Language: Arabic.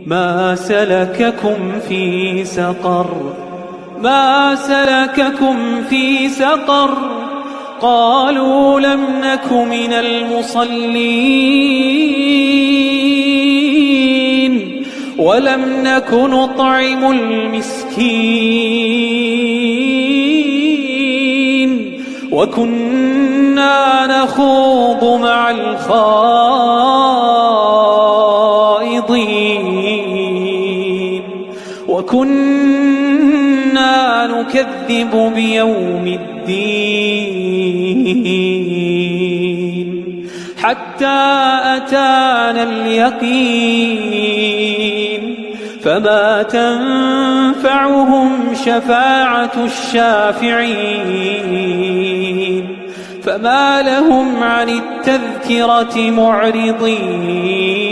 ما سلككم في سقر ما سلككم في سقر قالوا لم نك من المصلين ولم نك نطعم المسكين وكنا نخوض مع الخائضين وكنا نكذب بيوم الدين حتى أتانا اليقين فما تنفعهم شفاعة الشافعين فما لهم عن التذكرة معرضين